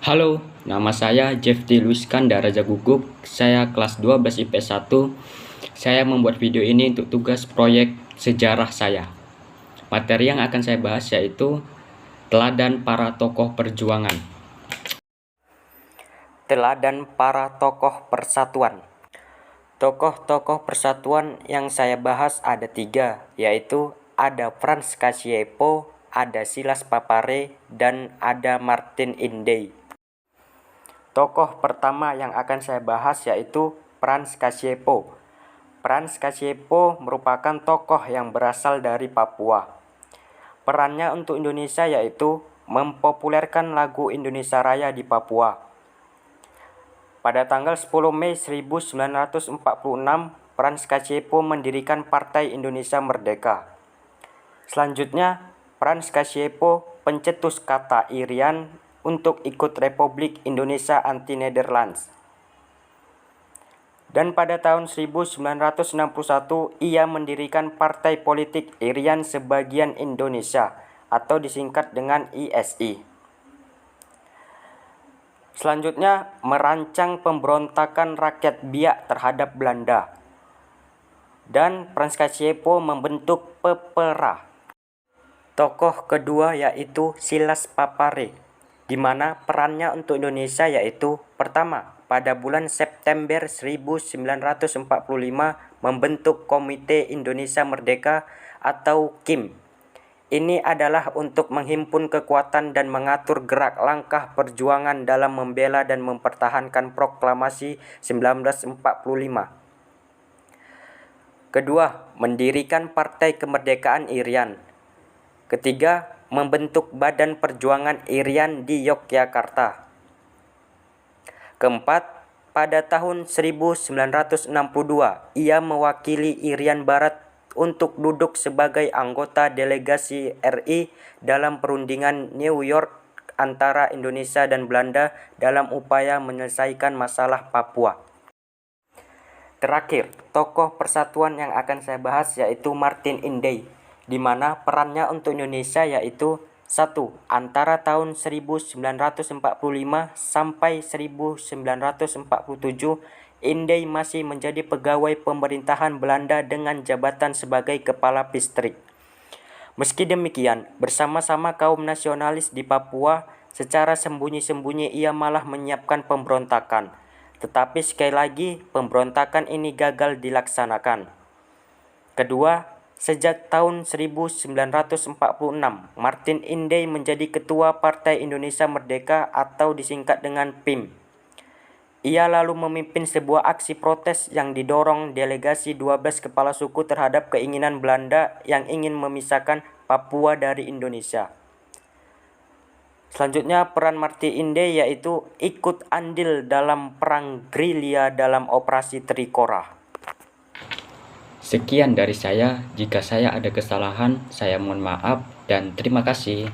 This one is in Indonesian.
Halo, nama saya Jeffty Luiskandar Raja Guguk. Saya kelas 12 IPS 1. Saya membuat video ini untuk tugas proyek sejarah saya. Materi yang akan saya bahas yaitu teladan para tokoh perjuangan. Teladan para tokoh persatuan. Tokoh-tokoh persatuan yang saya bahas ada 3, yaitu ada Frans Kasiepo, ada Silas Papare, dan ada Martin Inde. Tokoh pertama yang akan saya bahas yaitu Frans Kasiepo. Frans Kasiepo merupakan tokoh yang berasal dari Papua. Perannya untuk Indonesia yaitu mempopulerkan lagu Indonesia Raya di Papua. Pada tanggal 10 Mei 1946, Frans Kasiepo mendirikan Partai Indonesia Merdeka. Selanjutnya, Frans Kasiepo pencetus kata Irian untuk ikut Republik Indonesia Anti-Nederlands. Dan pada tahun 1961 ia mendirikan Partai Politik Irian Sebagian Indonesia atau disingkat dengan ISI. Selanjutnya merancang pemberontakan rakyat Biak terhadap Belanda. Dan Frans Kasiepo membentuk PEPERA. Tokoh kedua yaitu Silas Papare, di mana perannya untuk Indonesia yaitu pertama, pada bulan September 1945 membentuk Komite Indonesia Merdeka atau KIM. Ini adalah untuk menghimpun kekuatan dan mengatur gerak langkah perjuangan dalam membela dan mempertahankan proklamasi 1945. Kedua, mendirikan Partai Kemerdekaan Irian. Ketiga, membentuk Badan Perjuangan Irian di Yogyakarta. Keempat, pada tahun 1962, ia mewakili Irian Barat untuk duduk sebagai anggota delegasi RI dalam perundingan New York antara Indonesia dan Belanda dalam upaya menyelesaikan masalah Papua. Terakhir, tokoh persatuan yang akan saya bahas yaitu Martin Inde, di mana perannya untuk Indonesia yaitu 1. Antara tahun 1945 sampai 1947, Inde masih menjadi pegawai pemerintahan Belanda dengan jabatan sebagai kepala distrik. Meski demikian, bersama-sama kaum nasionalis di Papua, secara sembunyi-sembunyi ia malah menyiapkan pemberontakan. Tetapi sekali lagi, pemberontakan ini gagal dilaksanakan. Kedua, sejak tahun 1946, Martin Inde menjadi ketua Partai Indonesia Merdeka atau disingkat dengan PIM. Ia lalu memimpin sebuah aksi protes yang didorong delegasi 12 kepala suku terhadap keinginan Belanda yang ingin memisahkan Papua dari Indonesia. Selanjutnya, peran Martin Inde yaitu ikut andil dalam perang gerilya dalam operasi Trikora. Sekian dari saya. Jika saya ada kesalahan, saya mohon maaf dan terima kasih.